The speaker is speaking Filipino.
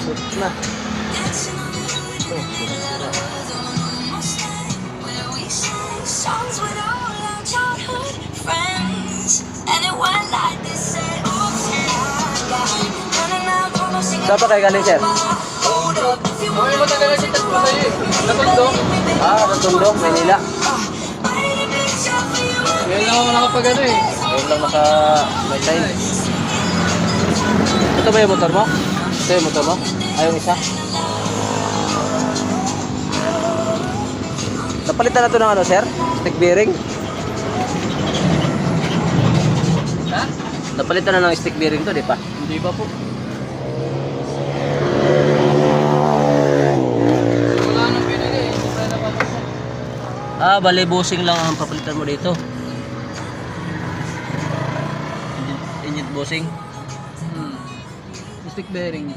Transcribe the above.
Shoot na. Ito, sira. Saan pa kayo galing, sir? Okay, matagal na siya po sa'yo eh. Natundong. Natundong, Manila. Ngayon lang ako nakapag ano eh. Ayun lang naka may time. Ito ba yung motor mo? Ito yung motor mo? Ay, yung isa? Napalitan na ito ng ano, sir? Stick bearing? Ha? Napalitan na ng stick bearing to, di pa? Hindi pa po. Wala nang pinili eh. Hindi pa napapasok. Bali busing lang ang papalitan mo dito. Engine busing. Stick bearing.